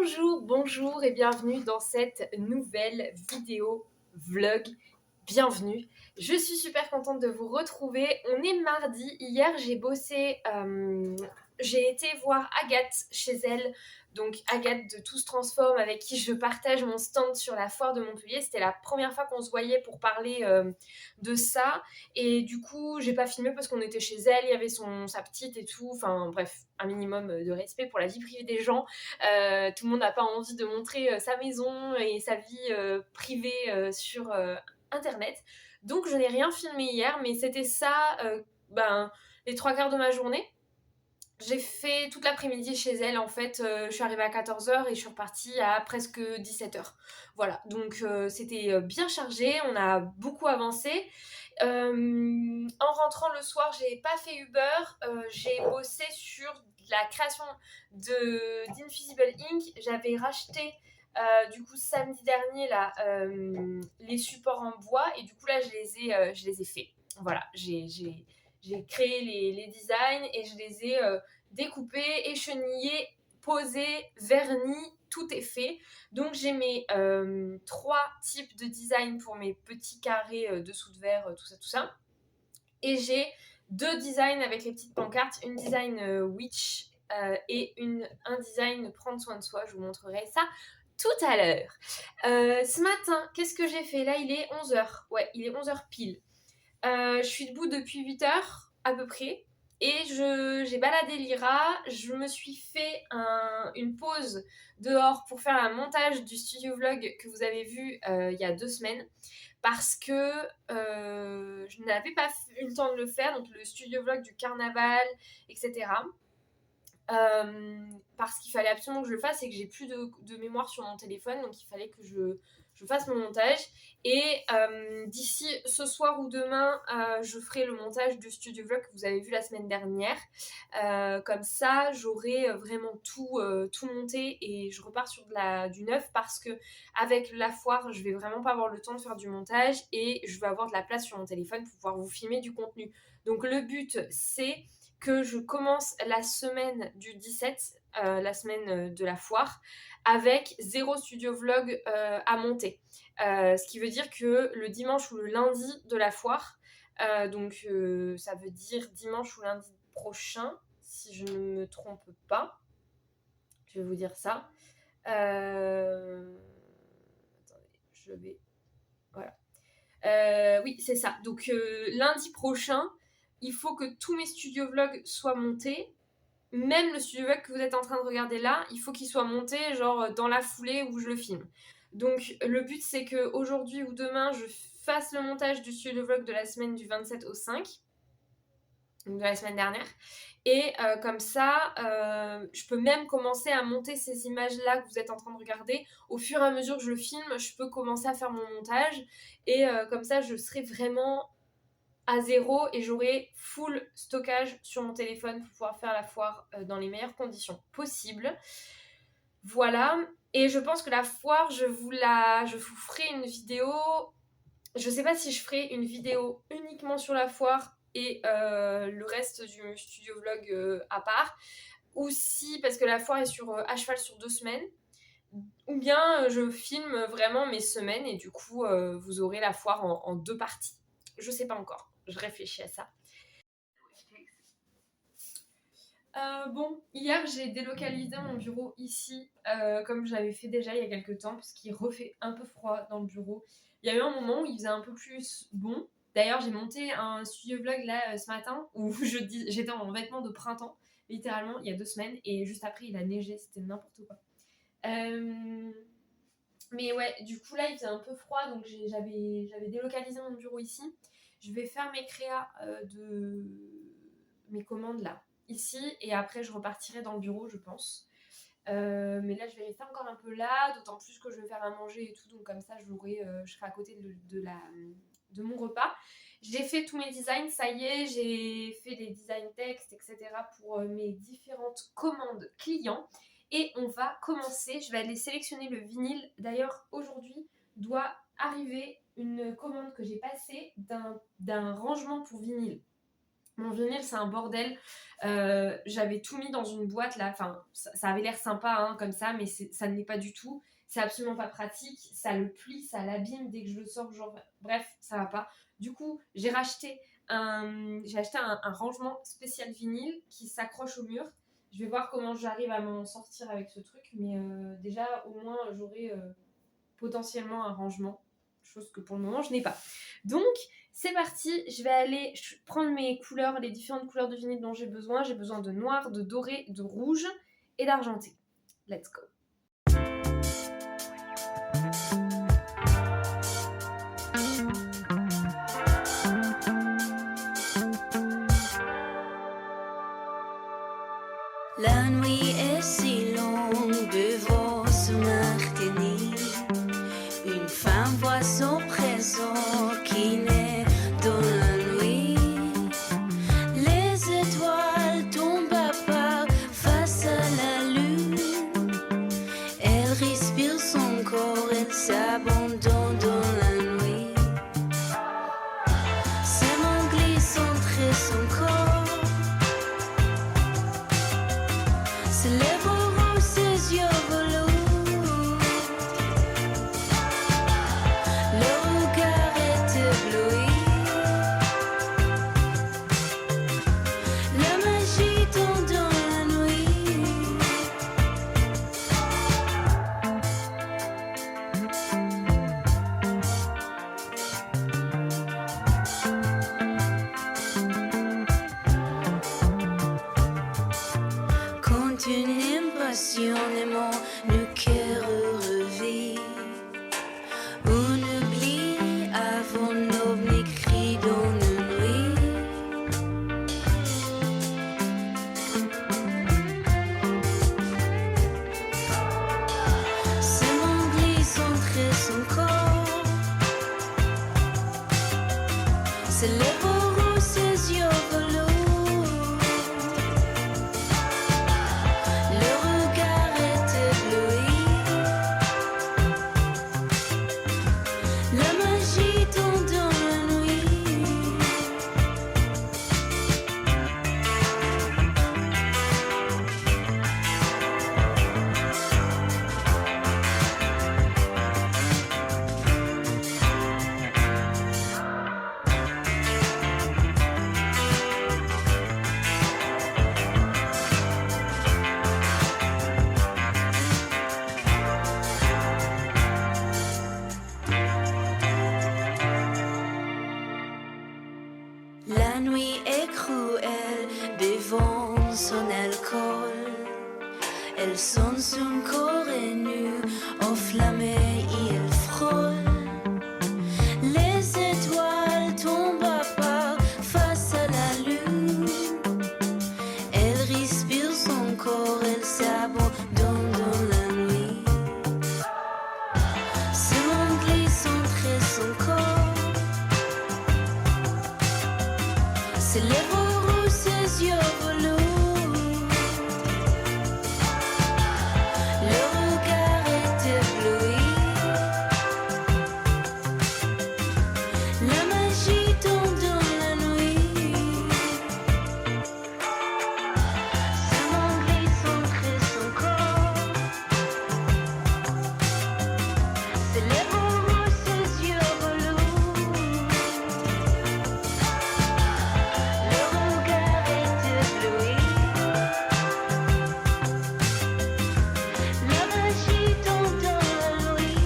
Bonjour et bienvenue dans cette nouvelle vidéo vlog. Bienvenue. Je suis super contente de vous retrouver. On est mardi. Hier, j'ai bossé. J'ai été voir Agathe chez elle. Donc Agathe de Tout se transforme avec qui je partage mon stand sur la foire de Montpellier. C'était la première fois qu'on se voyait pour parler de ça. Et du coup, j'ai pas filmé parce qu'on était chez elle. Il y avait sa petite et tout. Enfin bref, un minimum de respect pour la vie privée des gens. Tout le monde n'a pas envie de montrer sa maison et sa vie privée sur internet. Donc je n'ai rien filmé hier, mais c'était ça les trois quarts de ma journée. J'ai fait toute l'après-midi chez elle en fait, je suis arrivée à 14h et je suis repartie à presque 17h. Voilà, donc c'était bien chargé, on a beaucoup avancé. En rentrant le soir, j'ai pas fait Uber, j'ai bossé sur la création d'Invisible Ink. J'avais racheté du coup samedi dernier là, les supports en bois et du coup là je les ai faits. Voilà, j'ai créé les designs et je les ai découpés, échenillés, posés, vernis, tout est fait. Donc j'ai mes trois types de design pour mes petits carrés dessous de verre, tout ça. Et j'ai deux designs avec les petites pancartes, une design witch et un design prendre soin de soi. Je vous montrerai ça tout à l'heure. Ce matin, qu'est-ce que j'ai fait? Là, il est 11h. Ouais, il est 11h pile. Je suis debout depuis 8h à peu près. Et j'ai baladé Lyra, je me suis fait une pause dehors pour faire un montage du studio vlog que vous avez vu il y a 2 semaines. Parce que je n'avais pas eu le temps de le faire, donc le studio vlog du carnaval, etc. Parce qu'il fallait absolument que je le fasse et que j'ai plus de mémoire sur mon téléphone, donc il fallait que je fasse mon montage. Et d'ici ce soir ou demain, je ferai le montage du studio vlog que vous avez vu la semaine dernière. Comme ça, j'aurai vraiment tout monté et je repars sur du neuf parce que avec la foire, je vais vraiment pas avoir le temps de faire du montage et je vais avoir de la place sur mon téléphone pour pouvoir vous filmer du contenu. Donc le but, c'est que je commence la semaine du 17, la semaine de la foire, avec 0 studio vlog à monter. Ce qui veut dire que le dimanche ou le lundi de la foire, donc ça veut dire dimanche ou lundi prochain, si je ne me trompe pas, je vais vous dire ça. Attendez, je vais... Voilà. Oui, c'est ça. Donc lundi prochain, il faut que tous mes studio vlogs soient montés. Même le studio vlog que vous êtes en train de regarder là, il faut qu'il soit monté genre dans la foulée où je le filme. Donc le but c'est que aujourd'hui ou demain je fasse le montage du studio vlog de la semaine du 27 au 5, donc de la semaine dernière. Et comme ça, je peux même commencer à monter ces images-là que vous êtes en train de regarder. Au fur et à mesure que je le filme, je peux commencer à faire mon montage. Et comme ça, je serai vraiment à 0 et j'aurai full stockage sur mon téléphone pour pouvoir faire la foire dans les meilleures conditions possibles. Voilà. Et je pense que la foire, je vous ferai une vidéo. Je sais pas si je ferai une vidéo uniquement sur la foire et le reste du studio vlog à part, ou si, parce que la foire est à cheval sur 2 semaines, ou bien je filme vraiment mes semaines et du coup vous aurez la foire en 2 parties. Je sais pas encore, je réfléchis à ça. Bon, hier j'ai délocalisé mon bureau ici, comme j'avais fait déjà il y a quelques temps, parce qu'il refait un peu froid dans le bureau. Il y a eu un moment où il faisait un peu plus bon. D'ailleurs, j'ai monté un studio vlog là ce matin où j'étais en vêtements de printemps, littéralement, il y a 2 semaines, et juste après il a neigé, c'était n'importe quoi. Mais ouais, du coup là il faisait un peu froid, donc j'avais délocalisé mon bureau ici. Je vais faire mes créas de mes commandes là, ici, et après je repartirai dans le bureau, je pense. Mais là je vais rester encore un peu là, d'autant plus que je vais faire à manger et tout, donc comme ça je serai à côté de mon repas. J'ai fait tous mes designs, ça y est, j'ai fait des designs textes, etc. pour mes différentes commandes clients. Et on va commencer, je vais aller sélectionner le vinyle. D'ailleurs, aujourd'hui doit arriver une commande que j'ai passée d'un rangement pour vinyle. Mon vinyle, c'est un bordel. J'avais tout mis dans une boîte là. Enfin, ça avait l'air sympa hein, comme ça, mais ça ne l'est pas du tout. C'est absolument pas pratique. Ça le plie, ça l'abîme dès que je le sors. Genre, bref, ça va pas. Du coup, j'ai acheté un rangement spécial vinyle qui s'accroche au mur. Je vais voir comment j'arrive à m'en sortir avec ce truc, mais déjà, au moins, j'aurai potentiellement un rangement, chose que pour le moment, je n'ai pas. Donc, c'est parti, je vais aller prendre mes couleurs, les différentes couleurs de vinyle dont j'ai besoin. J'ai besoin de noir, de doré, de rouge et d'argenté. Let's go. La nuit est si longue, devant se martini. Une femme voit son présent qui naît dans la nuit. Les étoiles tombent à part face à la lune. Elle respire son corps, elle s'abandonne dans la nuit. Ses mains glissent entre son corps. Ses lèvres rouges, ses yeux velours. Le regard est ébloui. La magie tombe dans la nuit. Quand une passionnément le cœur revit. On oublie avant l'aube écrit dans nos nuits. Ses mains glissent entre son corps. Ses lèvres rouges, ses yeux velours. Le regard est ébloui. La magie tombe dans la nuit. La nuit est cruelle, buvant son alcool. Elle sonne son corps est nu, enflammé et elle frôle. Les étoiles tombent à part face à la lune. Elle respire son corps, elle s'abandonne dans la nuit. Ses mains glissent entre son corps. Ses lèvres rouges, ses yeux velours. Le regard est ébloui. La magie tombe dans la nuit. Ses mains glissent entre son corps. Ses lèvres rouges, ses yeux velours. Le regard est ébloui. La magie tombe dans la nuit.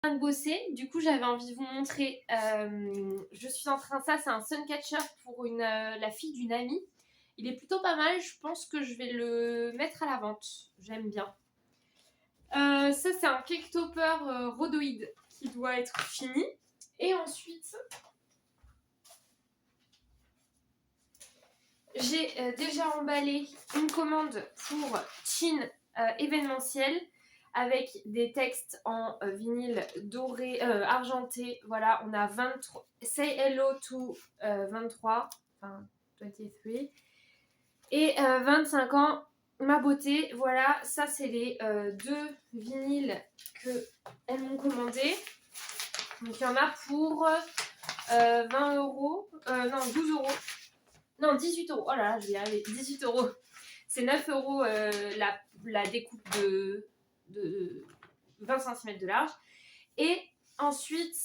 De bosser, du coup j'avais envie de vous montrer, je suis en train, ça c'est un Suncatcher pour la fille d'une amie, il est plutôt pas mal, je pense que je vais le mettre à la vente, j'aime bien. Ça c'est un cake topper rhodoïde qui doit être fini, et ensuite j'ai déjà emballé une commande pour Teen événementiel avec des textes en vinyle doré, argenté. Voilà, on a 23, Say Hello to 23, enfin 23, et 25 ans, ma beauté. Voilà, ça c'est les 2 vinyles qu'elles m'ont commandé. Donc il y en a pour 20 €, non 12 €, non 18 €, oh là là je vais y arriver, 18 €. C'est 9 € la découpe de 20 cm de large. Et ensuite,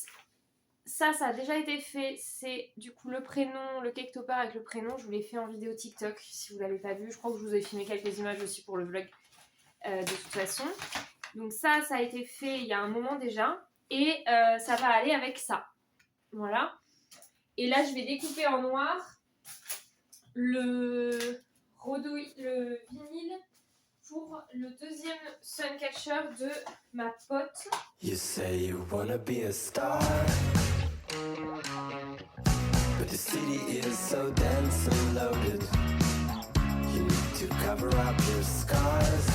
ça a déjà été fait, c'est du coup le prénom, le cake topper avec le prénom, je vous l'ai fait en vidéo TikTok si vous ne l'avez pas vu, je crois que je vous ai filmé quelques images aussi pour le vlog de toute façon. Donc ça a été fait il y a un moment déjà, et ça va aller avec ça. Voilà. Et là, je vais découper en noir le vinyle pour le deuxième Suncatcher de ma pote. You say you wanna be a star, but the city is so dense and loaded. You need to cover up your scars,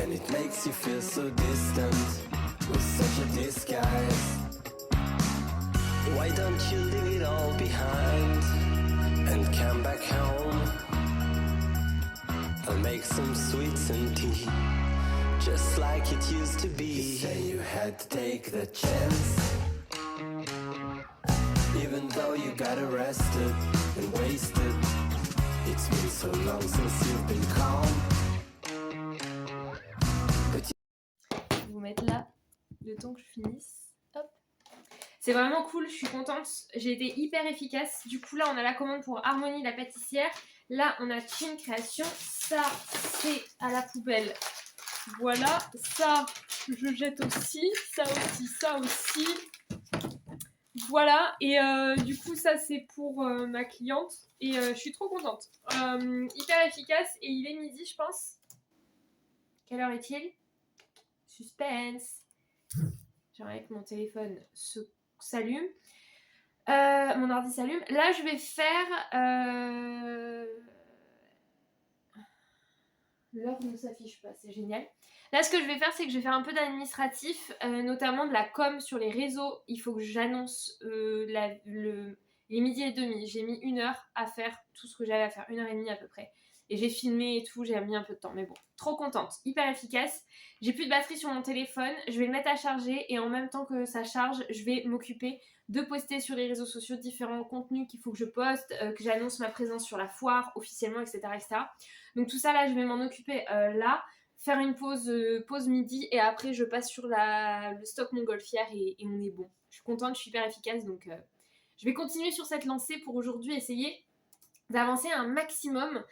and it makes you feel so distant with such a disguise. Why don't you leave it all behind and come back home? I'll make some sweets and tea, just like it used to be. You say you had to take the chance, even though you got arrested and wasted. It's been so long since you've been calm. Je vais vous mettre là le temps que je finisse. Hop. C'est vraiment cool, je suis contente. J'ai été hyper efficace. Du coup, là, on a la commande pour Harmonie, la pâtissière. Là, on a Chin Création. Ça, c'est à la poubelle. Voilà. Ça, je jette aussi. Ça aussi, ça aussi. Voilà. Et du coup, ça, c'est pour ma cliente. Et je suis trop contente. Hyper efficace. Et il est midi, je pense. Quelle heure est-il? Suspense. J'aimerais que mon téléphone s'allume. Mon ordi s'allume. Là, je vais faire... L'heure ne s'affiche pas, c'est génial. Là, ce que je vais faire, c'est que je vais faire un peu d'administratif, notamment de la com sur les réseaux. Il faut que j'annonce les midi et demi. J'ai mis 1 heure à faire tout ce que j'avais à faire, 1h30 à peu près. Et j'ai filmé et tout, j'ai mis un peu de temps. Mais bon, trop contente, hyper efficace. J'ai plus de batterie sur mon téléphone, je vais le mettre à charger et en même temps que ça charge, je vais m'occuper de poster sur les réseaux sociaux différents contenus qu'il faut que je poste, que j'annonce ma présence sur la foire officiellement, etc. etc. Donc tout ça là, je vais m'en occuper là, faire une pause midi et après je passe sur le stock montgolfière et on est bon. Je suis contente, je suis hyper efficace, donc je vais continuer sur cette lancée pour aujourd'hui, essayer d'avancer un maximum.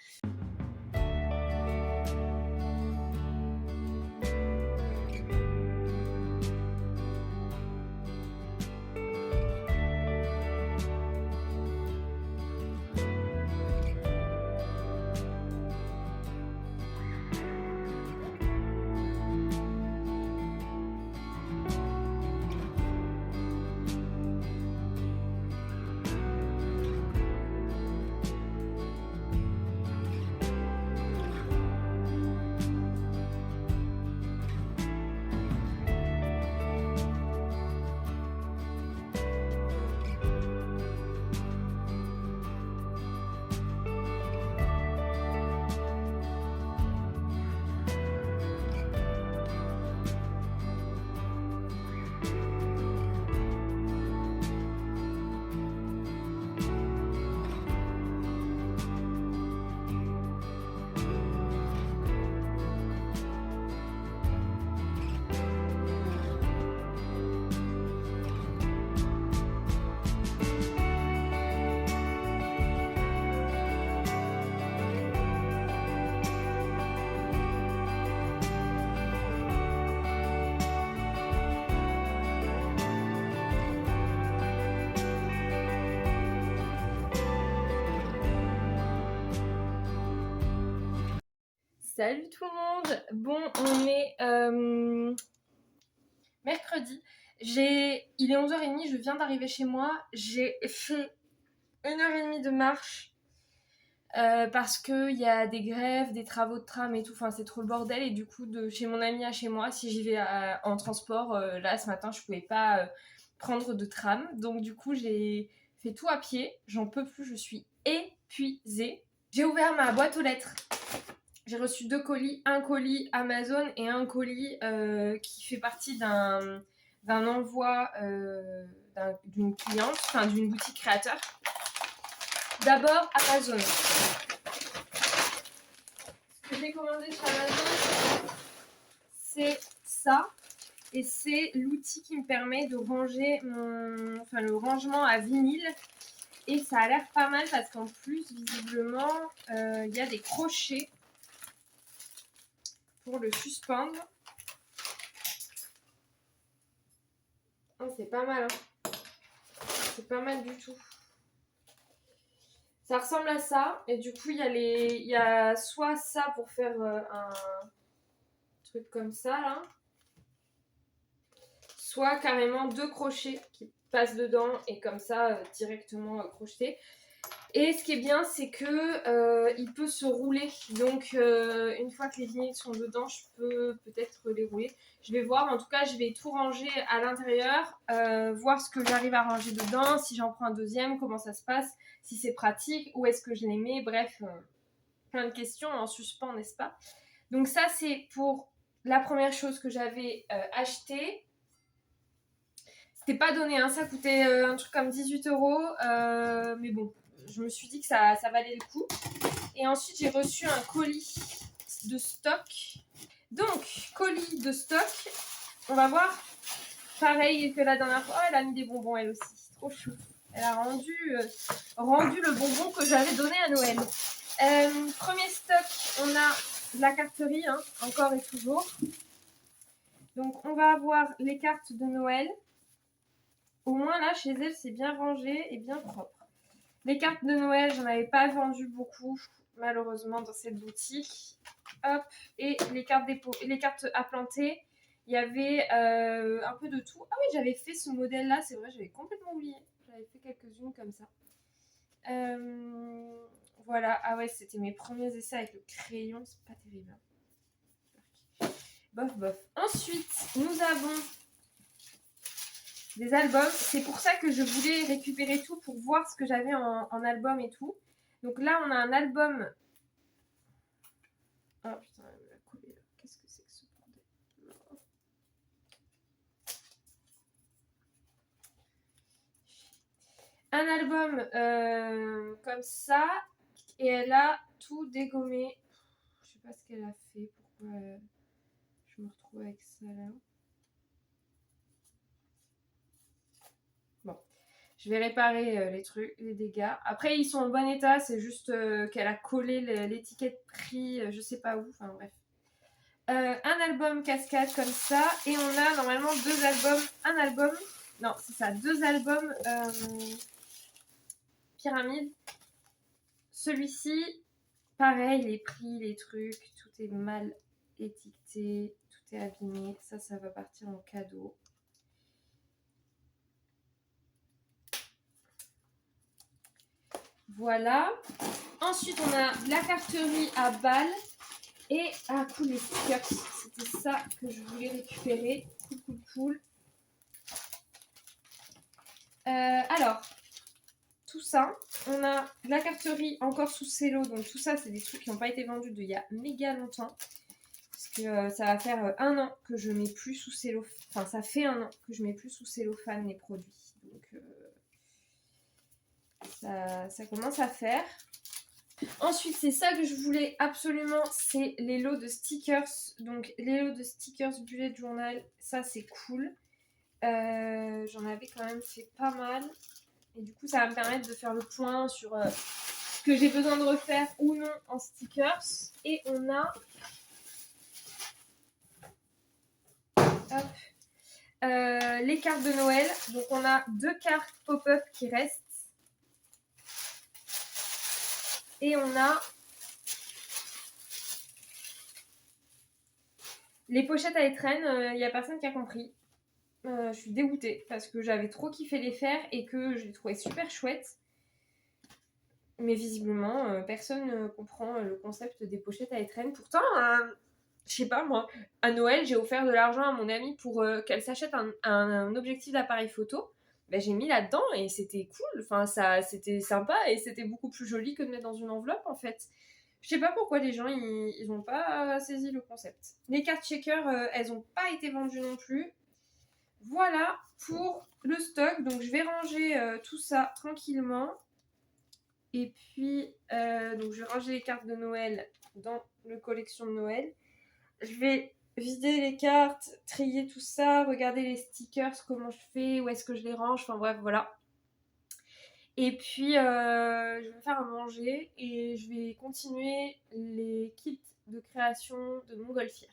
Salut tout le monde. Bon, on est mercredi. Il est 11h30, je viens d'arriver chez moi. J'ai fait 1h30 de marche parce qu'il y a des grèves, des travaux de tram et tout, enfin c'est trop le bordel. Et du coup, de chez mon ami à chez moi, si j'y vais en transport, là ce matin, je pouvais pas prendre de tram. Donc du coup, j'ai fait tout à pied, j'en peux plus, je suis épuisée. J'ai ouvert ma boîte aux lettres. J'ai reçu 2 colis, un colis Amazon et un colis qui fait partie d'un envoi d'une cliente, enfin d'une boutique créateur. D'abord Amazon. Ce que j'ai commandé sur Amazon, c'est ça. Et c'est l'outil qui me permet de ranger le rangement à vinyle. Et ça a l'air pas mal parce qu'en plus, visiblement, il y a des crochets pour le suspendre. Oh, c'est pas mal, hein. C'est pas mal du tout. Ça ressemble à ça. Et du coup, il y a soit ça pour faire un truc comme ça, là. Soit carrément 2 crochets qui passent dedans et comme ça, directement crochetés. Et ce qui est bien, c'est que il peut se rouler. Donc, une fois que les vinyles sont dedans, je peux peut-être les rouler. Je vais voir. En tout cas, je vais tout ranger à l'intérieur, voir ce que j'arrive à ranger dedans, si j'en prends un deuxième, comment ça se passe, si c'est pratique, où est-ce que je les mets. Bref, plein de questions en suspens, n'est-ce pas? Donc ça, c'est pour la première chose que j'avais achetée. C'était pas donné, hein, ça coûtait un truc comme 18 €, mais bon, je me suis dit que ça valait le coup. Et ensuite, j'ai reçu un colis de stock. Donc, colis de stock, on va voir. Pareil que la dernière fois, elle a mis des bonbons elle aussi, trop chou. Elle a rendu le bonbon que j'avais donné à Noël. Premier stock, on a de la carterie, hein, encore et toujours. Donc, on va avoir les cartes de Noël. Au moins là, chez elle, c'est bien rangé et bien propre. Les cartes de Noël, j'en avais pas vendu beaucoup, malheureusement, dans cette boutique. Hop, et les cartes à planter, il y avait un peu de tout. Ah oui, j'avais fait ce modèle-là, c'est vrai, j'avais complètement oublié. J'avais fait quelques-unes comme ça. Voilà, ah ouais, c'était mes premiers essais avec le crayon, c'est pas terrible. Bof, bof. Ensuite, nous avons des albums. C'est pour ça que je voulais récupérer tout pour voir ce que j'avais en album et tout. Donc là, on a un album. Oh putain, elle m'a collé là. Qu'est-ce que c'est que ce bordel? Un album comme ça. Et elle a tout dégommé. Je sais pas ce qu'elle a fait. Pourquoi je me retrouve avec ça là. Je vais réparer les trucs, les dégâts. Après, ils sont en bon état, c'est juste qu'elle a collé l'étiquette prix, je sais pas où, enfin bref. Un album cascade comme ça, et on a normalement 2 albums, non, c'est ça, 2 albums pyramide. Celui-ci, pareil, les prix, les trucs, tout est mal étiqueté, tout est abîmé. Ça va partir en cadeau. Voilà. Ensuite, on a la carterie à balles et cool, les stickers. C'était ça que je voulais récupérer. Cool. Alors, tout ça, on a la carterie encore sous cello. Donc tout ça, c'est des trucs qui n'ont pas été vendus d'il y a méga longtemps. Parce que ça va faire 1 an que je mets plus sous cellophane. Enfin, ça fait 1 an que je mets plus sous cellophane les produits. Donc ça commence à faire. Ensuite, c'est ça que je voulais absolument, c'est les lots de stickers. Donc, les lots de stickers bullet journal, ça c'est cool. J'en avais quand même fait pas mal. Et du coup, ça va me permettre de faire le point sur ce que j'ai besoin de refaire ou non en stickers. Et on a... les cartes de Noël. Donc, on a 2 cartes pop-up qui restent. Et on a les pochettes à étrennes, il n'y a personne qui a compris. Je suis dégoûtée parce que j'avais trop kiffé les faire et que je les trouvais super chouettes. Mais visiblement, personne ne comprend le concept des pochettes à étrennes. Pourtant, je sais pas moi, à Noël, j'ai offert de l'argent à mon amie pour qu'elle s'achète un objectif d'appareil photo. Ben, j'ai mis là-dedans et c'était cool. Enfin, c'était sympa et c'était beaucoup plus joli que de mettre dans une enveloppe en fait. Je sais pas pourquoi les gens ils ont pas saisi le concept. Les cartes shaker, elles ont pas été vendues non plus. Voilà pour le stock. Donc je vais ranger tout ça tranquillement. Et puis, donc je vais ranger les cartes de Noël dans le collection de Noël. Je vais vider les cartes, trier tout ça, regarder les stickers, comment je fais, où est-ce que je les range, enfin bref, voilà. Et puis, je vais me faire à manger et je vais continuer les kits de création de montgolfière.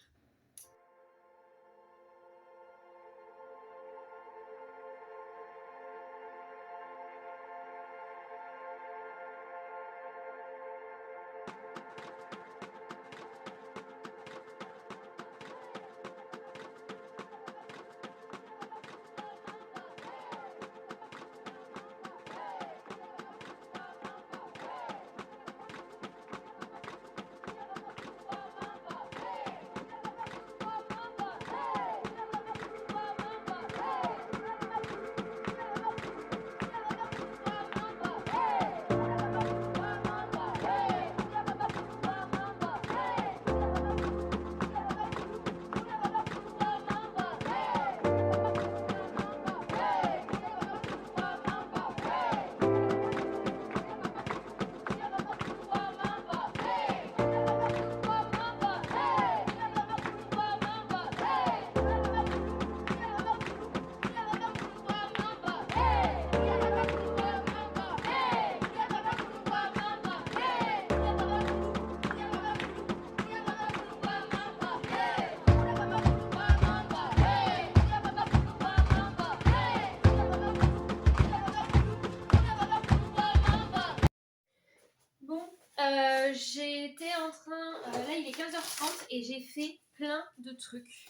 J'étais en train... là, il est 15h30 et j'ai fait plein de trucs.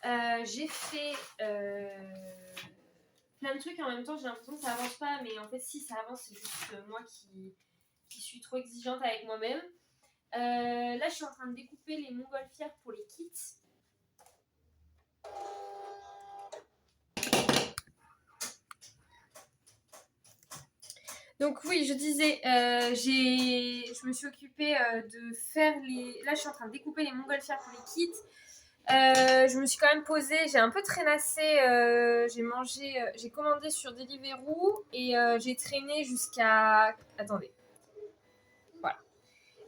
J'ai fait plein de trucs en même temps. J'ai l'impression que ça avance pas, mais en fait, si ça avance, c'est juste moi qui suis trop exigeante avec moi-même. Là, je suis en train de découper les montgolfières pour les kits. Donc oui, je disais, je me suis occupée de faire les... Là, je suis en train de découper les montgolfières pour les kits. Je me suis quand même posée, j'ai un peu traînassé, j'ai commandé sur Deliveroo et j'ai traîné jusqu'à... Attendez. Voilà.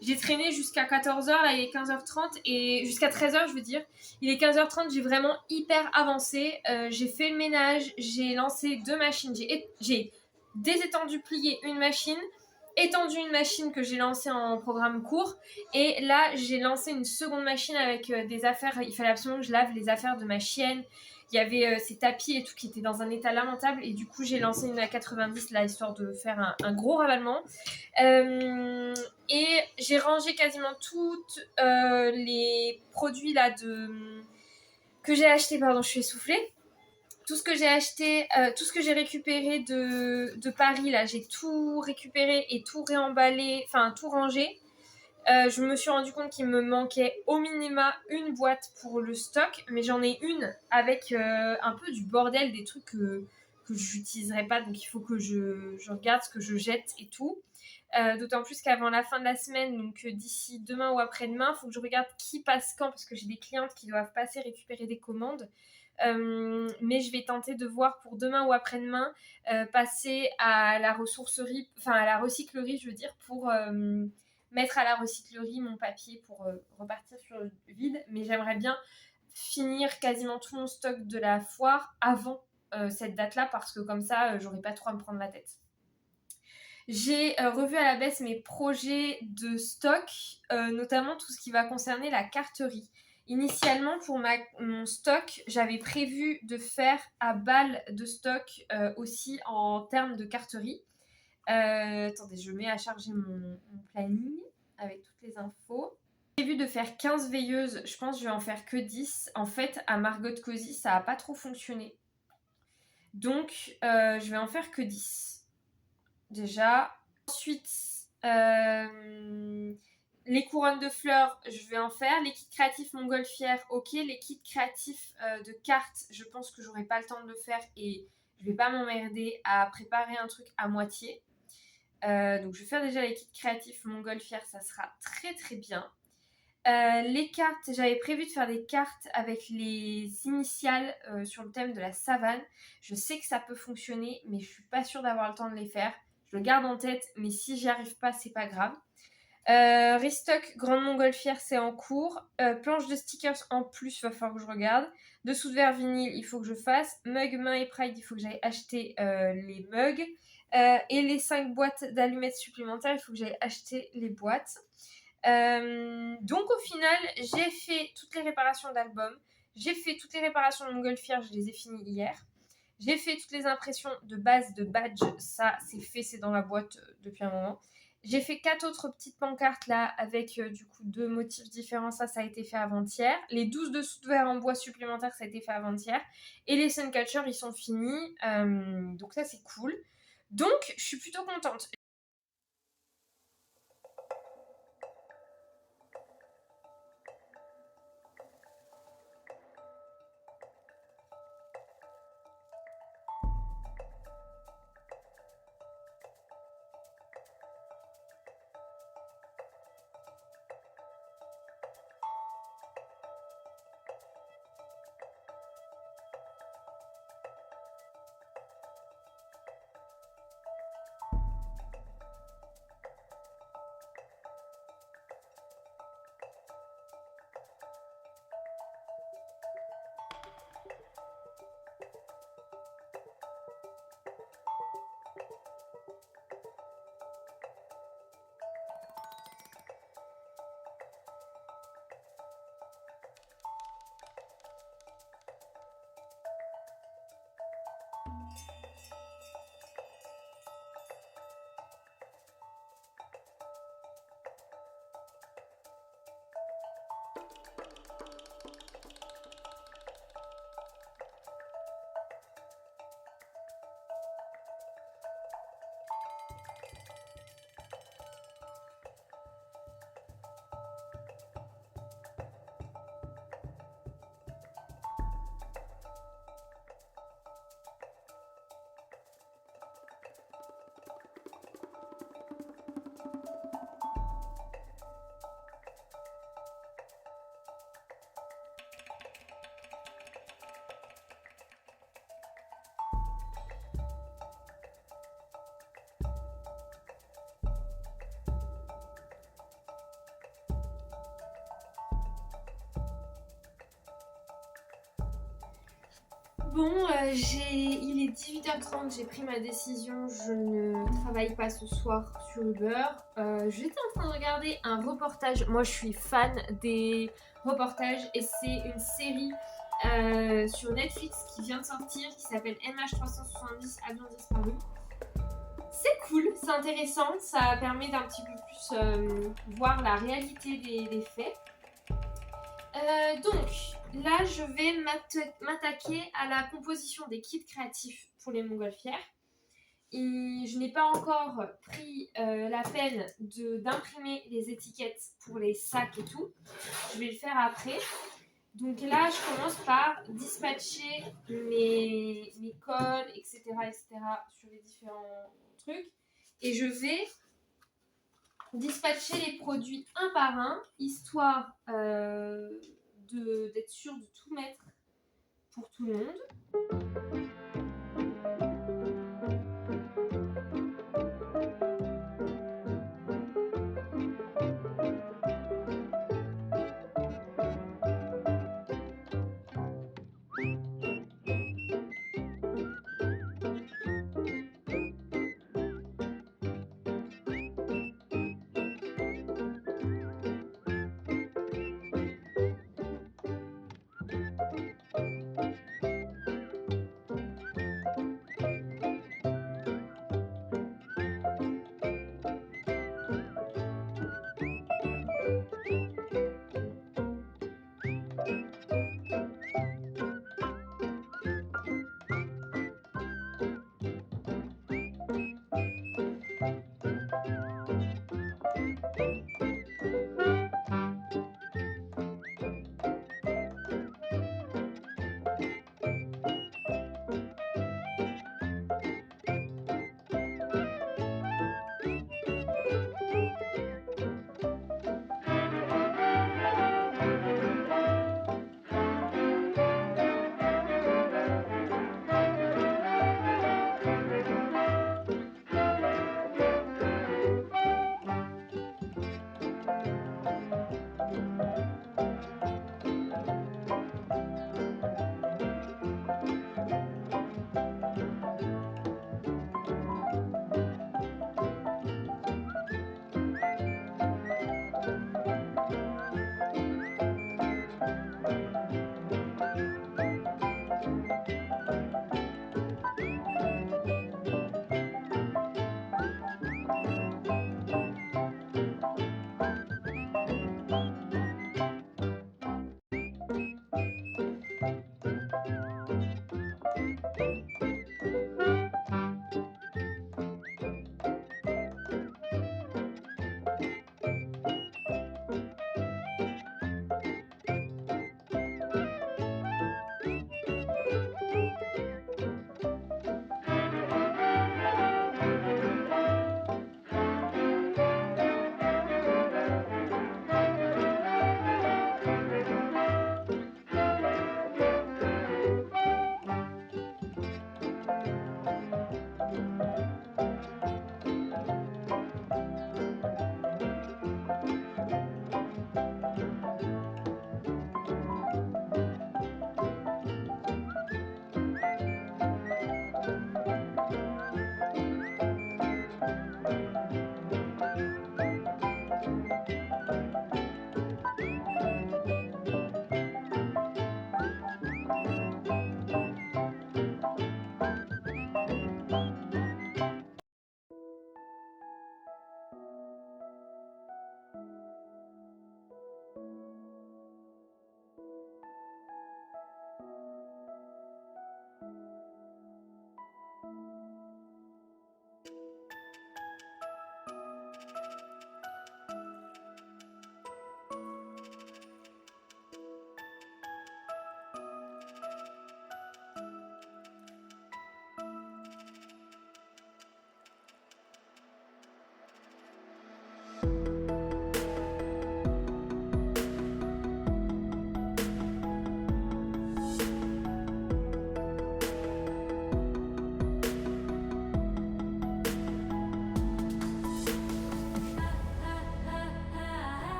J'ai traîné jusqu'à 14h, là il est 15h30 et jusqu'à 13h je veux dire. Il est 15h30, j'ai vraiment hyper avancé. J'ai fait le ménage, j'ai lancé 2 machines, j'ai désétendu, plié une machine, étendu une machine que j'ai lancée en programme court et là j'ai lancé une seconde machine avec des affaires. Il fallait absolument que je lave les affaires de ma chienne. Il y avait ces tapis et tout qui étaient dans un état lamentable et du coup j'ai lancé une à 90 là histoire de faire un gros ravalement. Et j'ai rangé quasiment tous les produits là que j'ai acheté, pardon, je suis essoufflée. Tout ce que j'ai acheté, tout ce que j'ai récupéré de Paris, là, j'ai tout récupéré et tout réemballé, enfin tout rangé. Je me suis rendu compte qu'il me manquait au minima une boîte pour le stock, mais j'en ai une avec un peu du bordel, des trucs que j'utiliserai pas, donc il faut que je regarde ce que je jette et tout. D'autant plus qu'avant la fin de la semaine, donc d'ici demain ou après-demain, il faut que je regarde qui passe quand, parce que j'ai des clientes qui doivent passer récupérer des commandes. Mais je vais tenter de voir pour demain ou après-demain passer à la ressourcerie, enfin à la recyclerie, je veux dire, pour mettre à la recyclerie mon papier pour repartir sur le vide. Mais j'aimerais bien finir quasiment tout mon stock de la foire avant cette date-là, parce que comme ça, j'aurai pas trop à me prendre la tête. J'ai revu à la baisse mes projets de stock, notamment tout ce qui va concerner la carterie. Initialement, pour mon stock, j'avais prévu de faire à balle de stock aussi en termes de carterie. Attendez, je mets à charger mon planning avec toutes les infos. J'ai prévu de faire 15 veilleuses, je pense que je vais en faire que 10. En fait, à Margot Cozy, ça n'a pas trop fonctionné. Donc, je vais en faire que 10. Déjà. Ensuite, Les couronnes de fleurs, je vais en faire. Les kits créatifs montgolfière, ok. Les kits créatifs de cartes, je pense que j'aurai pas le temps de le faire et je vais pas m'emmerder à préparer un truc à moitié. Donc je vais faire déjà les kits créatifs montgolfière, ça sera très très bien. Les cartes, j'avais prévu de faire des cartes avec les initiales sur le thème de la savane. Je sais que ça peut fonctionner, mais je suis pas sûre d'avoir le temps de les faire. Je le garde en tête, mais si j'y arrive pas, c'est pas grave. Restock Grande Montgolfière, c'est en cours. Planche de stickers en plus, va falloir que je regarde. Dessous de verre vinyle, il faut que je fasse. Mug Main et Pride, il faut que j'aille acheter les mugs. Et les 5 boîtes d'allumettes supplémentaires, il faut que j'aille acheter les boîtes. Donc au final, j'ai fait toutes les réparations d'albums. J'ai fait toutes les réparations de Montgolfière, je les ai finies hier. J'ai fait toutes les impressions de base de badge, ça c'est fait, c'est dans la boîte depuis un moment. J'ai fait 4 autres petites pancartes là avec du coup 2 motifs différents, ça a été fait avant-hier. Les 12 dessous de verre en bois supplémentaires, ça a été fait avant-hier. Et les Suncatchers, ils sont finis, donc ça c'est cool. Donc je suis plutôt contente. Bon, il est 18h30, j'ai pris ma décision, je ne travaille pas ce soir sur Uber. J'étais en train de regarder un reportage, moi je suis fan des reportages et c'est une série sur Netflix qui vient de sortir qui s'appelle MH370 Avion disparu. C'est cool, c'est intéressant, ça permet d'un petit peu plus voir la réalité des faits. Donc là je vais m'attaquer à la composition des kits créatifs pour les montgolfières. Et je n'ai pas encore pris la peine d'imprimer les étiquettes pour les sacs et tout. Je vais le faire après. Donc là je commence par dispatcher mes cols, etc., sur les différents trucs. Et je vais dispatcher les produits un par un, histoire d'être sûr de tout mettre pour tout le monde.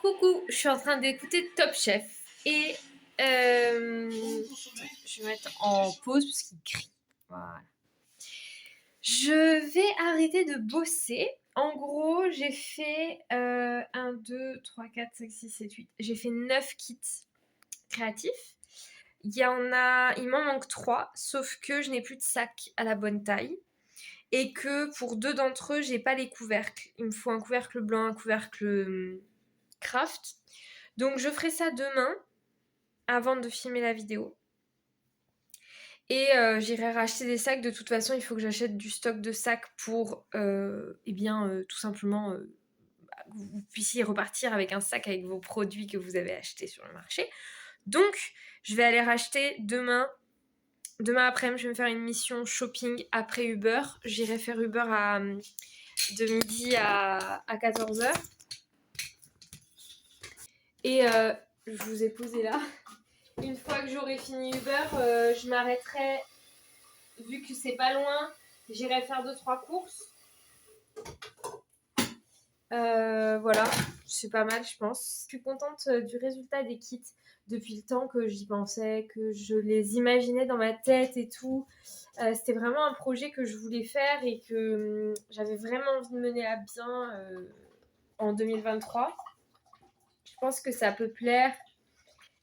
Coucou, je suis en train d'écouter Top Chef et je vais mettre en pause parce qu'il crie. Voilà. Je vais arrêter de bosser. En gros, j'ai fait 1, 2, 3, 4, 5, 6, 7, 8. J'ai fait 9 kits créatifs. Il m'en manque 3, sauf que je n'ai plus de sac à la bonne taille. Et que pour 2 d'entre eux, j'ai pas les couvercles. Il me faut un couvercle blanc, un couvercle craft. Donc je ferai ça demain, avant de filmer la vidéo. Et j'irai racheter des sacs. De toute façon, il faut que j'achète du stock de sacs pour, tout simplement, que vous puissiez repartir avec un sac avec vos produits que vous avez achetés sur le marché. Donc, je vais aller racheter demain. Demain après-midi, je vais me faire une mission shopping après Uber. J'irai faire Uber de midi à 14h. Et je vous ai posé là. Une fois que j'aurai fini Uber, je m'arrêterai, vu que c'est pas loin, j'irai faire 2-3 courses. Voilà, c'est pas mal je pense. Je suis contente du résultat des kits depuis le temps que j'y pensais, que je les imaginais dans ma tête et tout. C'était vraiment un projet que je voulais faire et que j'avais vraiment envie de mener à bien en 2023. Je pense que ça peut plaire.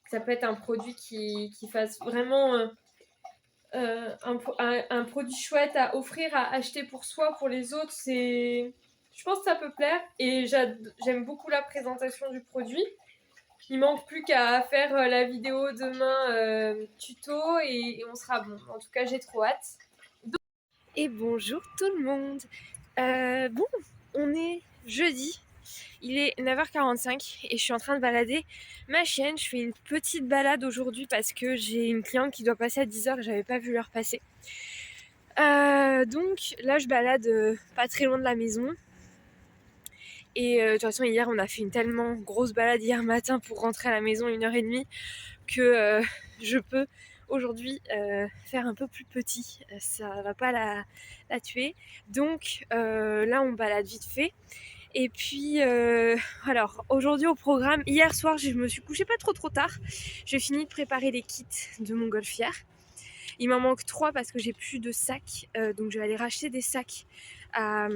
Ça peut être un produit qui fasse vraiment un produit chouette à offrir, à acheter pour soi, pour les autres. Je pense que ça peut plaire et j'aime beaucoup la présentation du produit. Il manque plus qu'à faire la vidéo demain tuto et on sera bon. En tout cas, j'ai trop hâte. Et bonjour tout le monde. Bon, on est jeudi. Il est 9h45 et je suis en train de balader ma chienne. Je fais une petite balade aujourd'hui parce que j'ai une cliente qui doit passer à 10h et j'avais pas vu l'heure passer. Donc là je balade pas très loin de la maison. Et de toute façon hier on a fait une tellement grosse balade hier matin pour rentrer à la maison 1h30 que je peux aujourd'hui faire un peu plus petit. Ça va pas la tuer. Donc là on balade vite fait. Et puis, alors aujourd'hui au programme, hier soir je me suis couchée pas trop tard. J'ai fini de préparer les kits de montgolfière. Il m'en manque 3 parce que j'ai plus de sacs, donc je vais aller racheter des sacs à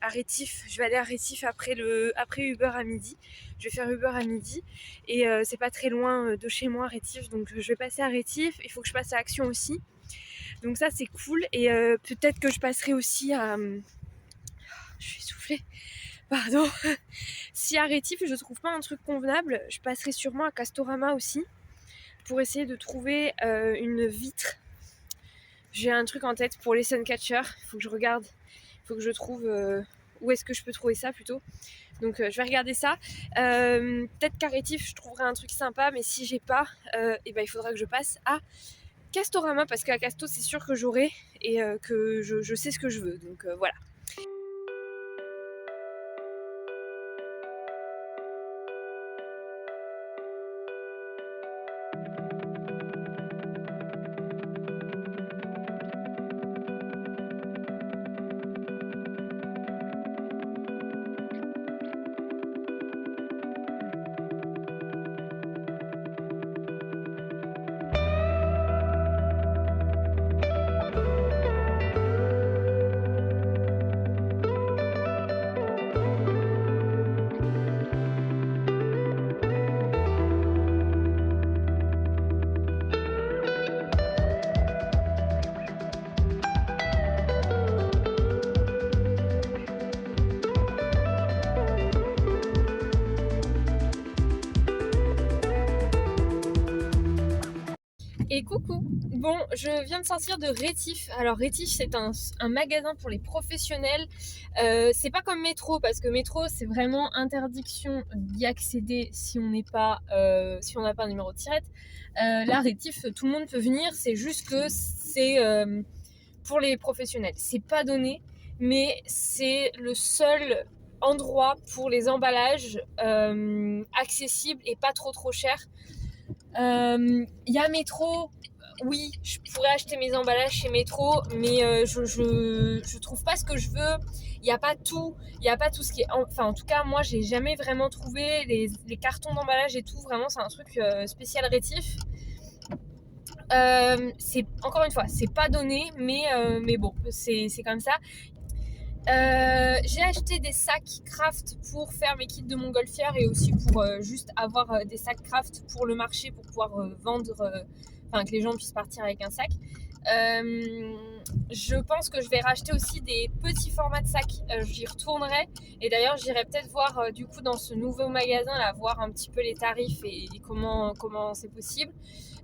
Rétif. Je vais aller à Rétif après Uber à midi. Je vais faire Uber à midi et c'est pas très loin de chez moi Rétif, donc je vais passer à Rétif. Il faut que je passe à Action aussi. Donc ça c'est cool et peut-être que je passerai aussi à... Je suis essoufflée. Pardon. Si à Rétif je trouve pas un truc convenable, je passerai sûrement à Castorama aussi pour essayer de trouver une vitre. J'ai un truc en tête pour les Suncatcher. Il faut que je regarde, il faut que je trouve où est-ce que je peux trouver ça plutôt. Donc je vais regarder ça. Peut-être qu'à Rétif je trouverai un truc sympa, mais si j'ai pas, il faudra que je passe à Castorama parce qu'à Casto c'est sûr que j'aurai et que je sais ce que je veux. Donc voilà. Et coucou. Bon, je viens de sortir de Rétif. Alors Rétif, c'est un magasin pour les professionnels. C'est pas comme Métro, parce que Métro, c'est vraiment interdiction d'y accéder si on n'est pas, si on n'a pas un numéro de tirette. Là, Rétif, tout le monde peut venir. C'est juste que c'est pour les professionnels. C'est pas donné, mais c'est le seul endroit pour les emballages accessibles et pas trop cher. Y a Métro, oui, je pourrais acheter mes emballages chez Métro, mais je trouve pas ce que je veux. Il n'y a pas tout ce qui est. Enfin, en tout cas, moi, j'ai jamais vraiment trouvé les cartons d'emballage et tout. Vraiment, c'est un truc spécial Rétif. Encore une fois, c'est pas donné, mais bon, c'est comme ça. J'ai acheté des sacs craft pour faire mes kits de montgolfière et aussi pour juste avoir des sacs craft pour le marché pour pouvoir vendre, enfin que les gens puissent partir avec un sac. Je pense que je vais racheter aussi des petits formats de sacs, j'y retournerai et d'ailleurs j'irai peut-être voir du coup dans ce nouveau magasin là, voir un petit peu les tarifs et comment c'est possible.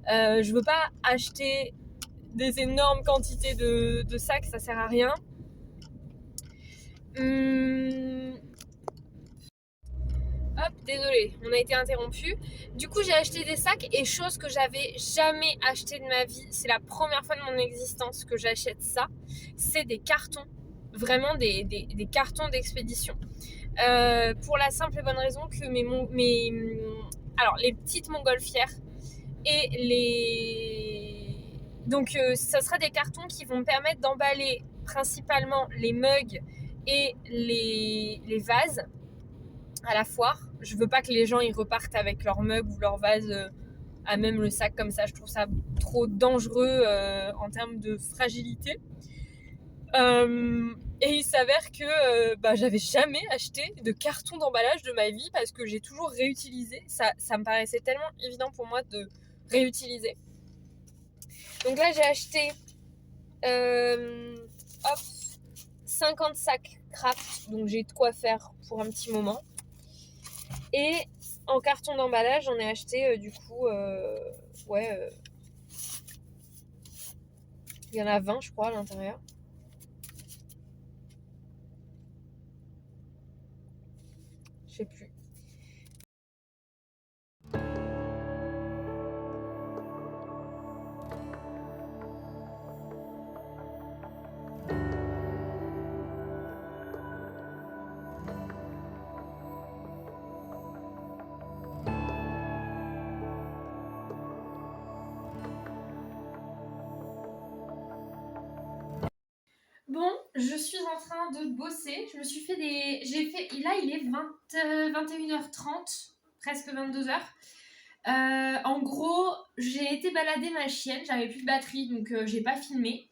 Je veux pas acheter des énormes quantités de sacs, ça sert à rien. Hop, désolé, on a été interrompu. Du coup, j'ai acheté des sacs et chose que j'avais jamais acheté de ma vie. C'est la première fois de mon existence que j'achète ça. C'est des cartons, vraiment des cartons d'expédition. Pour la simple et bonne raison que alors les petites montgolfières et donc ça sera des cartons qui vont me permettre d'emballer principalement les mugs et les vases à la foire. Je veux pas que les gens ils repartent avec leur mug ou leur vase à même le sac comme ça. Je trouve ça trop dangereux en termes de fragilité. Et il s'avère que j'avais jamais acheté de carton d'emballage de ma vie parce que j'ai toujours réutilisé. Ça me paraissait tellement évident pour moi de réutiliser. Donc là j'ai acheté 50 sacs craft, donc j'ai de quoi faire pour un petit moment. Et en carton d'emballage, j'en ai acheté du coup, il y en a 20 je crois à l'intérieur. Je sais plus. Bon, je suis en train de bosser. Je me suis fait là, il est 21h30, presque 22h. En gros, j'ai été balader ma chienne. J'avais plus de batterie, donc j'ai pas filmé.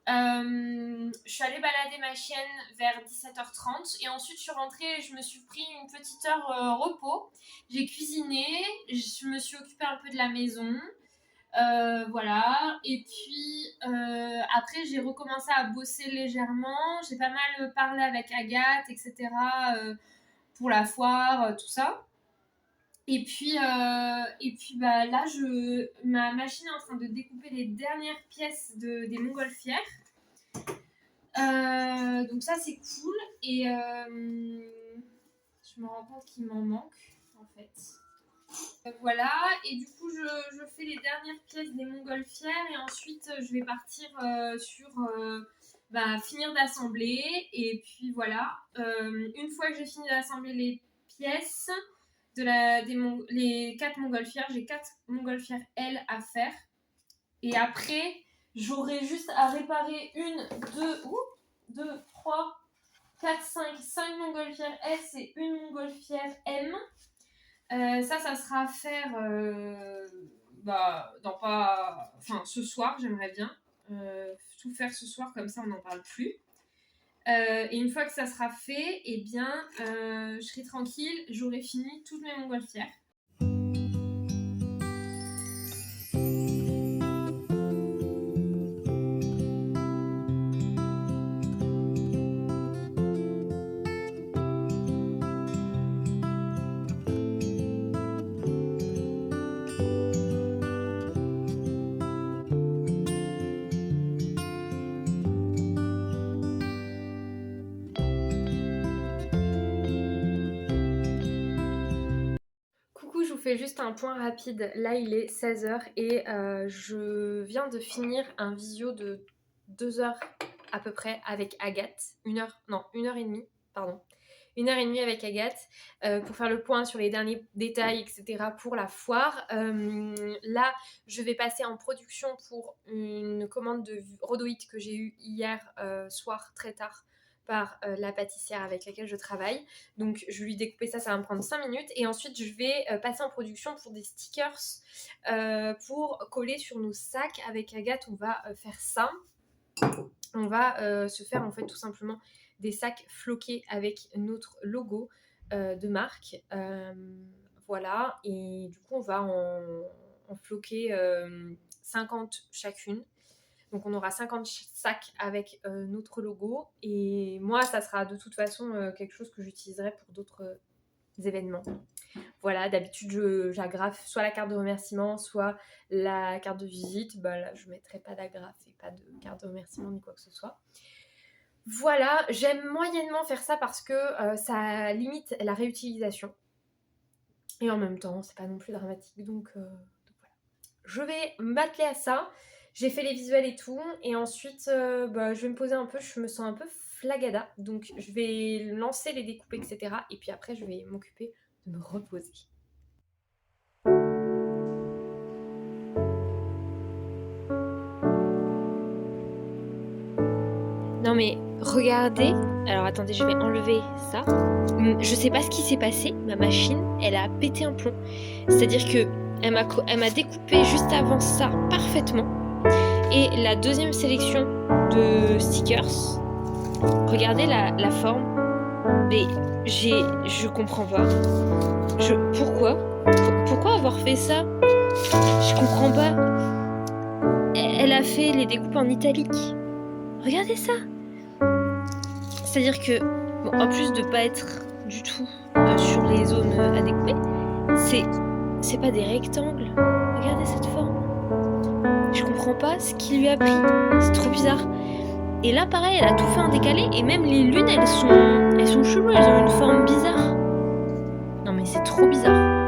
Je suis allée balader ma chienne vers 17h30 et ensuite je suis rentrée et je me suis pris une petite heure repos. J'ai cuisiné, je me suis occupée un peu de la maison. Voilà, et puis après j'ai recommencé à bosser légèrement, j'ai pas mal parlé avec Agathe, etc. Pour la foire, tout ça. Et puis là, ma machine est en train de découper les dernières pièces des montgolfières. Donc ça c'est cool, et je me rends compte qu'il m'en manque en fait. Voilà, et du coup je fais les dernières pièces des montgolfières et ensuite je vais partir sur finir d'assembler, et puis voilà, une fois que j'ai fini d'assembler les pièces les 4 montgolfières, j'ai 4 montgolfières L à faire, et après j'aurai juste à réparer 2, 3, 4, 5 montgolfières S et une montgolfière M. Ça sera à faire ce soir, j'aimerais bien tout faire ce soir, comme ça on n'en parle plus. Et une fois que ça sera fait, eh bien je serai tranquille, j'aurai fini toutes mes montgolfières. vous fais juste un point rapide. Là, il est 16h et je viens de finir un visio de 2 heures à peu près avec Agathe. 1h30, pardon. 1h30 avec Agathe pour faire le point sur les derniers détails, etc. pour la foire. Là, je vais passer en production pour une commande de rhodoïde que j'ai eue hier soir très tard par la pâtissière avec laquelle je travaille. Donc, je vais lui découper ça va me prendre 5 minutes. Et ensuite, je vais passer en production pour des stickers pour coller sur nos sacs. Avec Agathe, on va faire ça. On va se faire en fait tout simplement des sacs floqués avec notre logo de marque. Voilà. Et du coup, on va en floquer 50 chacune. Donc on aura 50 sacs avec notre logo. Et moi, ça sera de toute façon quelque chose que j'utiliserai pour d'autres événements. Voilà, d'habitude, j'agrafe soit la carte de remerciement, soit la carte de visite. Bah, là, je ne mettrai pas d'agrafe et pas de carte de remerciement ni quoi que ce soit. Voilà, j'aime moyennement faire ça parce que ça limite la réutilisation. Et en même temps, c'est pas non plus dramatique. Donc voilà. Je vais m'atteler à ça. J'ai fait les visuels et tout. Et ensuite, je vais me poser un peu. Je me sens un peu flagada. Donc, je vais lancer les découpes, etc. Et puis après, je vais m'occuper de me reposer. Non mais regardez. Alors attendez, je vais enlever ça. Je sais pas ce qui s'est passé. Ma machine, elle a pété un plomb. C'est-à-dire que elle m'a découpé juste avant ça parfaitement. Et la deuxième sélection de stickers, regardez la forme. Mais je comprends pas. Pourquoi avoir fait ça? Je comprends pas. Elle a fait les découpes en italique. Regardez ça. C'est-à-dire que, bon, en plus de pas être du tout sur les zones à découper, c'est pas des rectangles. Regardez cette forme. Je comprends pas ce qui lui a pris. C'est trop bizarre. Et là, pareil, elle a tout fait en décalé. Et même les lunes, elles sont cheloues. Elles ont une forme bizarre. Non mais c'est trop bizarre.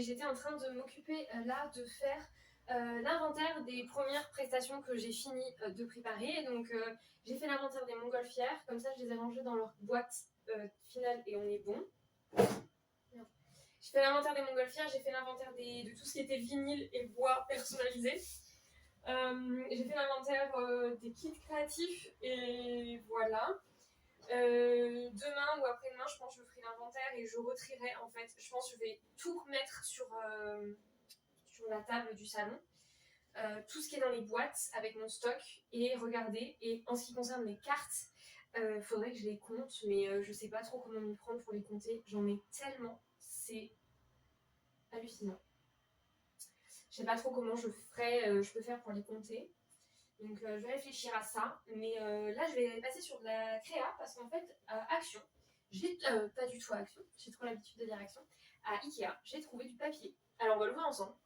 j'étais en train de m'occuper là de faire l'inventaire des premières prestations que j'ai fini de préparer. Donc j'ai fait l'inventaire des montgolfières, comme ça je les ai rangées dans leur boîte finale et on est bon. J'ai fait l'inventaire des montgolfières, j'ai fait l'inventaire de tout ce qui était vinyle et bois personnalisé. J'ai fait l'inventaire des kits créatifs et voilà. Demain ou après-demain, je pense que je ferai l'inventaire et je retrierai en fait. Je pense que je vais tout remettre sur la table du salon. Tout ce qui est dans les boîtes avec mon stock et regarder. Et en ce qui concerne les cartes, faudrait que je les compte, mais je sais pas trop comment m'y prendre pour les compter. J'en ai tellement, c'est hallucinant. Je sais pas trop comment je peux faire pour les compter. Donc je vais réfléchir à ça. Mais là, je vais passer sur de la créa parce qu'en fait, Action, pas du tout à Action, j'ai trop l'habitude de dire Action. À Ikea, j'ai trouvé du papier. Alors on va l'ouvrir ensemble.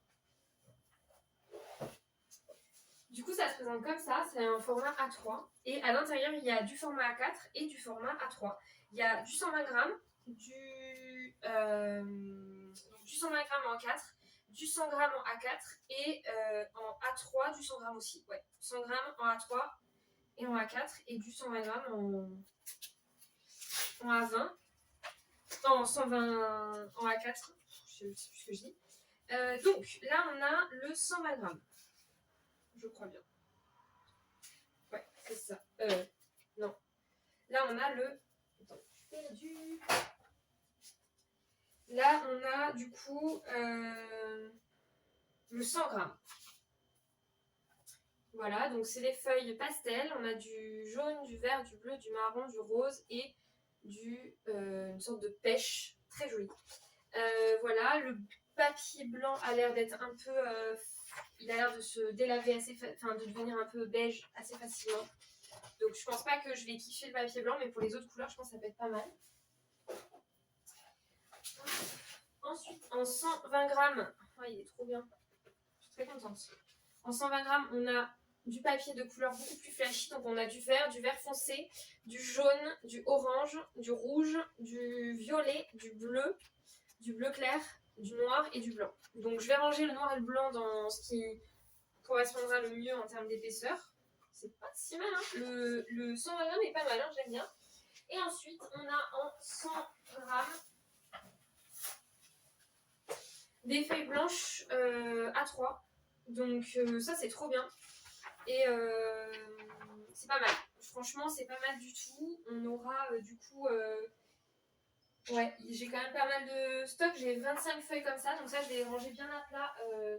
Du coup, ça se présente comme ça, c'est un format A3. Et à l'intérieur, il y a du format A4 et du format A3. Il y a du 120 grammes, du 120 grammes en A4, du 100 grammes en A4 et en A3, du 100 grammes aussi. Ouais, 100 grammes en A3 et en A4 et du 120 grammes en A20. Non, 120 en A4, je sais plus ce que je dis. Donc là, on a le 120 grammes. Je crois bien. Ouais, c'est ça. Non. Là, on a le... Attends, je suis perdue. Là, on a du coup le 100 grammes. Voilà, donc c'est les feuilles pastel. On a du jaune, du vert, du bleu, du marron, du rose et une sorte de pêche. Très jolie. Voilà, le papier blanc a l'air d'être un peu... il a l'air de se délaver de devenir un peu beige assez facilement. Donc je pense pas que je vais kiffer le papier blanc, mais pour les autres couleurs, je pense que ça peut être pas mal. Ensuite, en 120 grammes, oh, il est trop bien, je suis très contente. En 120 grammes, on a du papier de couleur beaucoup plus flashy, donc on a du vert foncé, du jaune, du orange, du rouge, du violet, du bleu clair, du noir et du blanc. Donc je vais ranger le noir et le blanc dans ce qui correspondra le mieux en termes d'épaisseur. C'est pas si mal, hein. Le 120 grammes est pas mal, hein, j'aime bien. Et ensuite, on a en 100 grammes des feuilles blanches A3. Donc ça, c'est trop bien. Et c'est pas mal. Franchement, c'est pas mal du tout. On aura du coup... ouais, j'ai quand même pas mal de stock. J'ai 25 feuilles comme ça. Donc ça, je vais les ranger bien à plat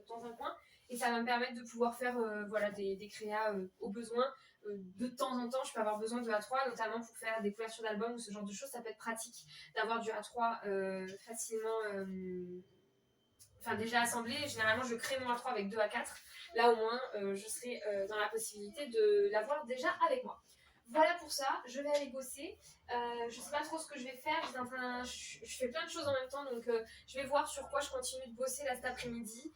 dans un coin. Et ça va me permettre de pouvoir faire voilà, des créas au besoin. De temps en temps, je peux avoir besoin de A3, notamment pour faire des couvertures d'albums ou ce genre de choses. Ça peut être pratique d'avoir du A3 facilement... Enfin, déjà assemblé. Généralement, je crée mon A3 avec 2 A4. Là, au moins, je serai dans la possibilité de l'avoir déjà avec moi. Voilà pour ça, je vais aller bosser. Je sais pas trop ce que je vais faire. Je fais plein de choses en même temps, donc je vais voir sur quoi je continue de bosser là cet après-midi.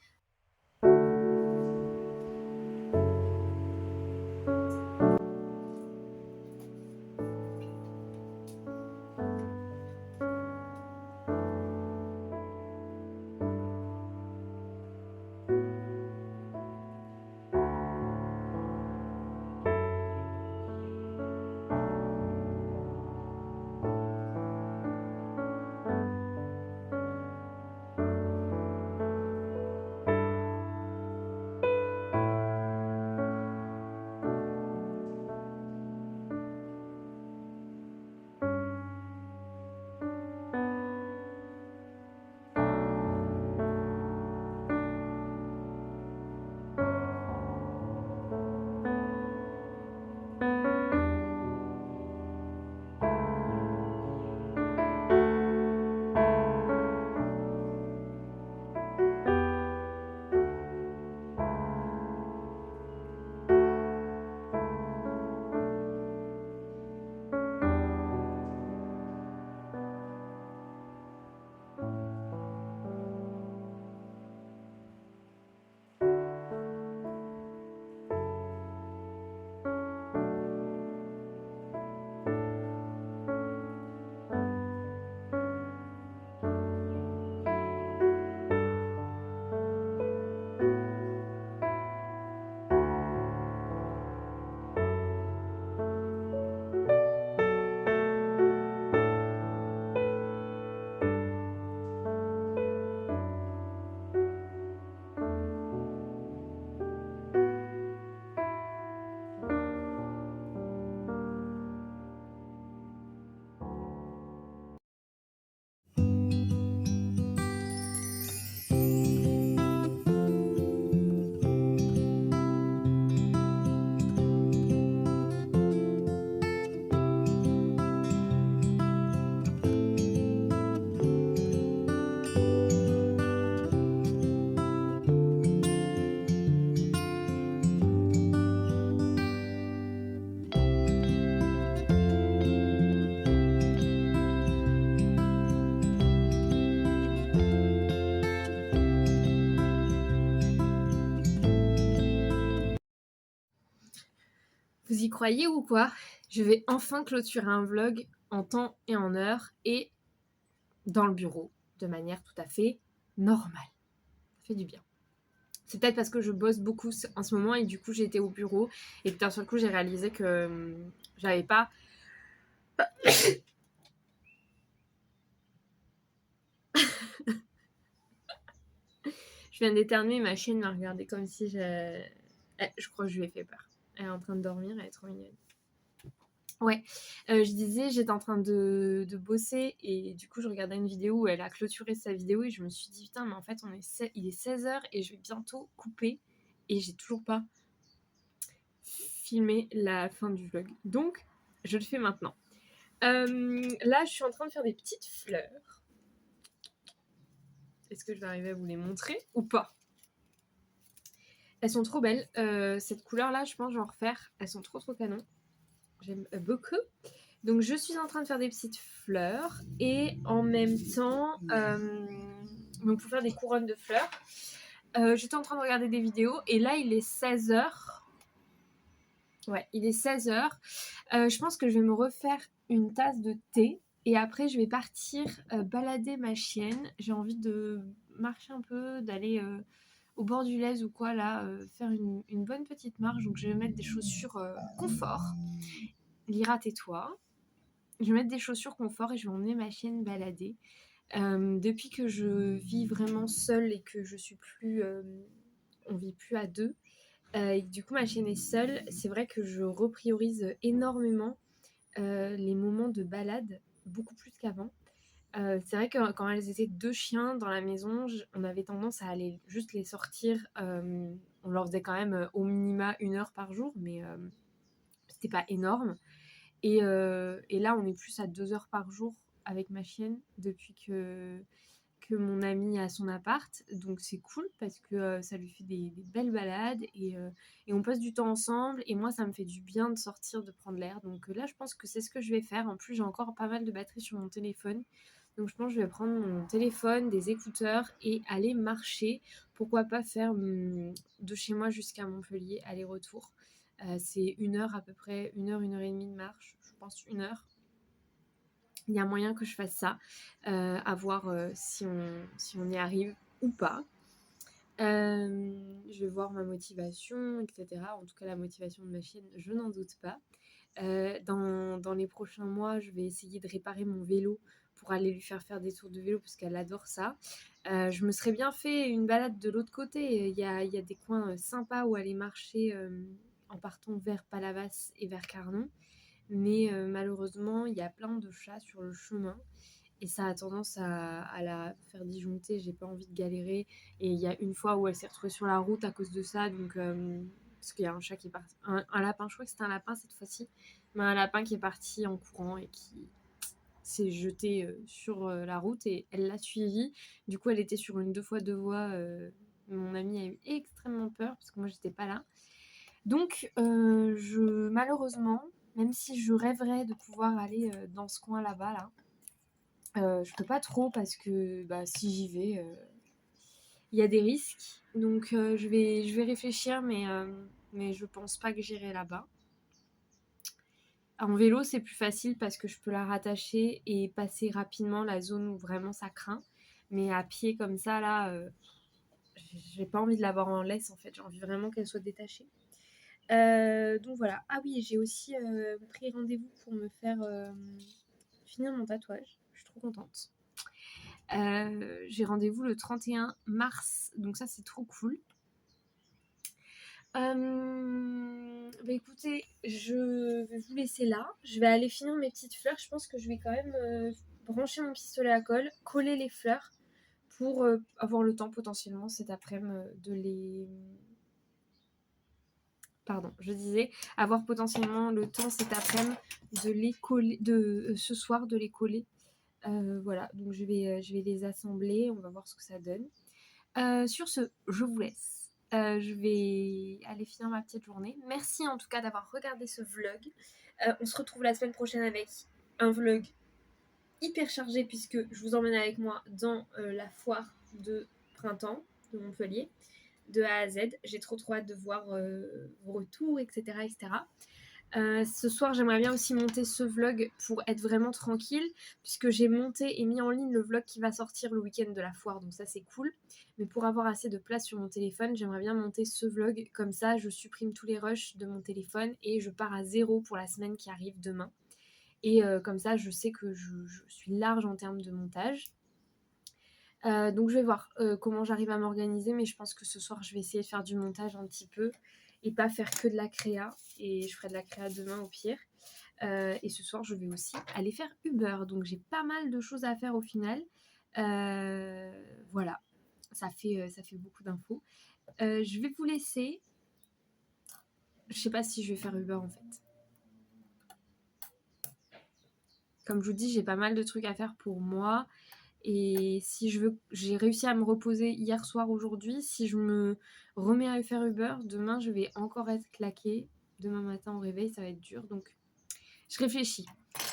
Vous y croyez ou quoi? Je vais enfin clôturer un vlog en temps et en heure et dans le bureau, de manière tout à fait normale. Ça fait du bien. C'est peut-être parce que je bosse beaucoup en ce moment et du coup j'étais au bureau et d'un seul coup j'ai réalisé que j'avais pas... Je viens d'éternuer, ma chienne m'a regardé comme si je crois que je lui ai fait peur. Elle est en train de dormir, elle est trop mignonne. Ouais, je disais, j'étais en train de bosser et du coup, je regardais une vidéo où elle a clôturé sa vidéo et je me suis dit, putain, mais en fait, il est 16h et je vais bientôt couper et j'ai toujours pas filmé la fin du vlog. Donc, je le fais maintenant. Là, je suis en train de faire des petites fleurs. Est-ce que je vais arriver à vous les montrer ou pas? Elles sont trop belles. Cette couleur-là, je pense que je vais en refaire. Elles sont trop canon. J'aime beaucoup. Donc je suis en train de faire des petites fleurs et en même temps, donc pour faire des couronnes de fleurs, j'étais en train de regarder des vidéos et là il est 16h. Ouais, il est 16h. Je pense que je vais me refaire une tasse de thé et après je vais partir balader ma chienne. J'ai envie de marcher un peu, d'aller au bord du Lez ou quoi là, faire une bonne petite marche. Donc je vais mettre des chaussures confort. Lyra, tais-toi. Je vais mettre des chaussures confort et je vais emmener ma chienne balader. Depuis que je vis vraiment seule et que je suis plus... on vit plus à deux. Et du coup, ma chienne est seule. C'est vrai que je repriorise énormément les moments de balade, beaucoup plus qu'avant. C'est vrai que quand elles étaient 2 chiens dans la maison, on avait tendance à aller juste les sortir. On leur faisait quand même au minima 1 heure par jour, mais c'était pas énorme. Et là, on est plus à 2 heures par jour avec ma chienne depuis que mon ami a son appart. Donc c'est cool parce que ça lui fait des belles balades et on passe du temps ensemble. Et moi, ça me fait du bien de sortir, de prendre l'air. Donc là, je pense que c'est ce que je vais faire. En plus, j'ai encore pas mal de batterie sur mon téléphone. Donc je pense que je vais prendre mon téléphone, des écouteurs et aller marcher. Pourquoi pas faire de chez moi jusqu'à Montpellier, aller-retour. C'est 1 heure à peu près, 1 heure et demie de marche, je pense 1 heure. Il y a moyen que je fasse ça, à voir si on y arrive ou pas. Je vais voir ma motivation, etc. En tout cas, la motivation de ma chienne, je n'en doute pas. Dans les prochains mois, je vais essayer de réparer mon vélo pour aller lui faire des tours de vélo parce qu'elle adore ça. Je me serais bien fait une balade de l'autre côté. Il y a des coins sympas où aller marcher en partant vers Palavas et vers Carnon. Mais malheureusement, il y a plein de chats sur le chemin et ça a tendance à la faire disjoncter. J'ai pas envie de galérer. Et il y a une fois où elle s'est retrouvée sur la route à cause de ça. Donc, parce qu'il y a un chat qui est parti. Un lapin, je crois que c'était un lapin cette fois-ci. Mais un lapin qui est parti en courant et qui s'est jeté sur la route et elle l'a suivi. Du coup, elle était sur une 2x2 voies. Mon amie a eu extrêmement peur parce que moi, j'étais pas là. Donc, malheureusement, même si je rêverais de pouvoir aller dans ce coin là-bas, je peux pas trop parce que si j'y vais, il y a des risques. Donc, je vais réfléchir, mais je pense pas que j'irai là-bas. En vélo, c'est plus facile parce que je peux la rattacher et passer rapidement la zone où vraiment ça craint. Mais à pied comme ça, là, j'ai pas envie de l'avoir en laisse en fait. J'ai envie vraiment qu'elle soit détachée. Donc voilà. Ah oui, j'ai aussi pris rendez-vous pour me faire finir mon tatouage. Je suis trop contente. J'ai rendez-vous le 31 mars, donc ça c'est trop cool. Écoutez, je vais vous laisser là. Je vais aller finir mes petites fleurs. Je pense que je vais quand même brancher mon pistolet à colle, coller les fleurs pour avoir le temps potentiellement cet après-midi de les... Pardon, je disais avoir potentiellement le temps cet après-midi de les coller, ce soir de les coller. Voilà, donc je vais les assembler. On va voir ce que ça donne. Sur ce, je vous laisse. Je vais aller finir ma petite journée. Merci en tout cas d'avoir regardé ce vlog. On se retrouve la semaine prochaine avec un vlog hyper chargé puisque je vous emmène avec moi dans la foire de printemps de Montpellier, de A à Z. J'ai trop hâte de voir vos retours, etc. etc. Ce soir, j'aimerais bien aussi monter ce vlog pour être vraiment tranquille, puisque j'ai monté et mis en ligne le vlog qui va sortir le week-end de la foire, donc ça c'est cool. Mais pour avoir assez de place sur mon téléphone, j'aimerais bien monter ce vlog, comme ça je supprime tous les rushs de mon téléphone et je pars à 0 pour la semaine qui arrive demain. Et comme ça, je sais que je suis large en termes de montage. Donc je vais voir comment j'arrive à m'organiser, mais je pense que ce soir, je vais essayer de faire du montage un petit peu et pas faire que de la créa. Et je ferai de la créa demain au pire. Et ce soir, je vais aussi aller faire Uber. Donc j'ai pas mal de choses à faire au final. Voilà, ça fait beaucoup d'infos. Je vais vous laisser. Je sais pas si je vais faire Uber en fait. Comme je vous dis, j'ai pas mal de trucs à faire pour moi. Et si je veux, j'ai réussi à me reposer hier soir, aujourd'hui. Si je me remets à faire Uber, demain je vais encore être claquée. Demain matin au réveil, ça va être dur. Donc je réfléchis.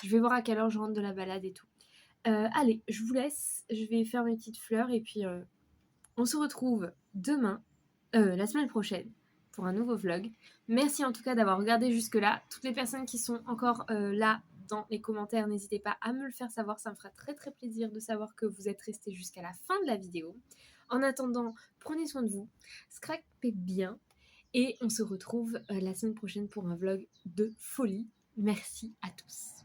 Je vais voir à quelle heure je rentre de la balade et tout. Allez, je vous laisse. Je vais faire mes petites fleurs et puis on se retrouve demain, la semaine prochaine, pour un nouveau vlog. Merci en tout cas d'avoir regardé jusque-là. Toutes les personnes qui sont encore là dans les commentaires, n'hésitez pas à me le faire savoir. Ça me fera très très plaisir de savoir que vous êtes restés jusqu'à la fin de la vidéo. En attendant, prenez soin de vous, scrapez bien et on se retrouve la semaine prochaine pour un vlog de folie. Merci à tous.